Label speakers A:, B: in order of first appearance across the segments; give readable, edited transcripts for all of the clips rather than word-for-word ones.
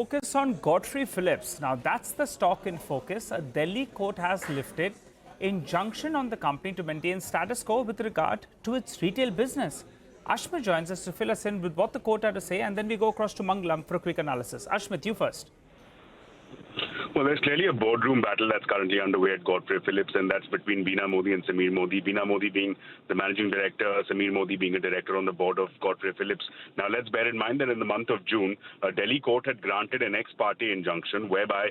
A: focus on Godfrey Phillips. Now, that's the stock in focus. A Delhi court has lifted injunction on the company to maintain status quo with regard to its retail business. Ashmit joins us to fill us in with what the court had to say, and then we go across to Mangalam for a quick analysis. Ashmit, you first.
B: Well, there's clearly a boardroom battle that's currently underway at Godfrey Phillips, and that's between Beena Modi and Sameer Modi. Beena Modi being the managing director, Sameer Modi being a director on the board of Godfrey Phillips. Now, let's bear in mind that in the month of June, a Delhi court had granted an ex parte injunction whereby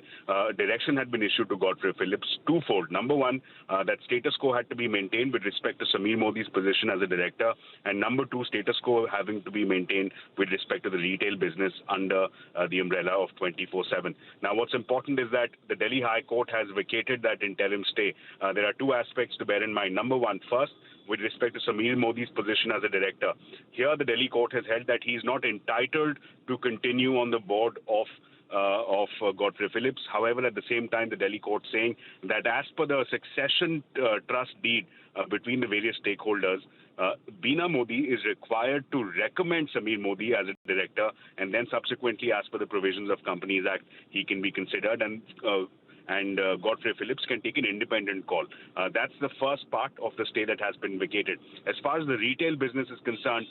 B: direction had been issued to Godfrey Phillips twofold. Number one, that status quo had to be maintained with respect to Sameer Modi's position as a director, and number two, status quo having to be maintained with respect to the retail business under the umbrella of 24/7. Now, what's important is that the Delhi High Court has vacated that interim stay. There are two aspects to bear in mind. Number one, first, with respect to Sameer Modi's position as a director. Here, the Delhi court has held that he is not entitled to continue on the board of Godfrey Phillips. However, at the same time, the Delhi court saying that as per the succession trust deed between the various stakeholders, Beena Modi is required to recommend Sameer Modi as a director, and then subsequently, as per the provisions of Companies Act, he can be considered, and Godfrey Phillips can take an independent call. That's the first part of the stay that has been vacated. As far as the retail business is concerned,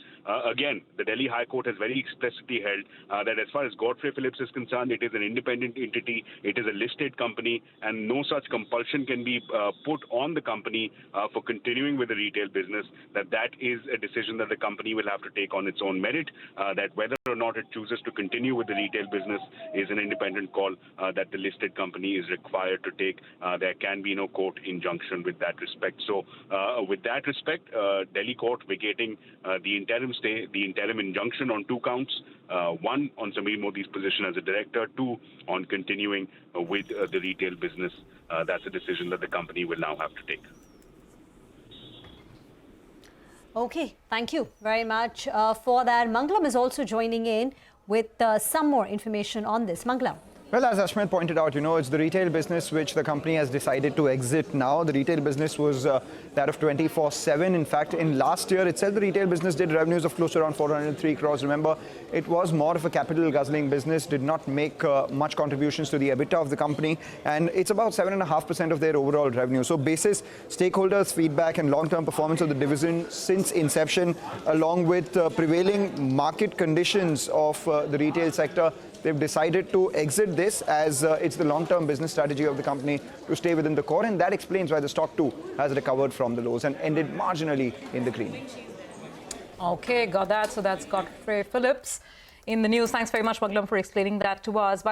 B: again, the Delhi High Court has very explicitly held that as far as Godfrey Phillips is concerned, it is an independent entity, it is a listed company, and no such compulsion can be put on the company for continuing with the retail business. That is a decision that the company will have to take on its own merit, that whether or not it chooses to continue with the retail business is an independent call that the listed company is required to take. There can be no court injunction with that respect. So with that respect, Delhi court vacating the interim stay, the interim injunction on two counts, one on Sameer Modi's position as a director, two on continuing with the retail business. That's a decision that the company will now have to take.
C: Okay, thank you very much for that. Mangalam is also joining in with some more information on this. Mangalam.
D: Well, as Ashmit pointed out, it's the retail business which the company has decided to exit now. The retail business was that of 24/7. In fact, in last year itself, the retail business did revenues of close to around 403 crores. Remember, it was more of a capital guzzling business, did not make much contributions to the EBITDA of the company, and it's about 7.5% of their overall revenue. So basis stakeholders' feedback and long-term performance of the division since inception, along with prevailing market conditions of the retail sector, they've decided to exit this as it's the long-term business strategy of the company to stay within the core, and that explains why the stock too has recovered from the lows and ended marginally in the green.
E: Okay, got that. So that's Godfrey Phillips in the news. Thanks very much, Mangalam, for explaining that to us.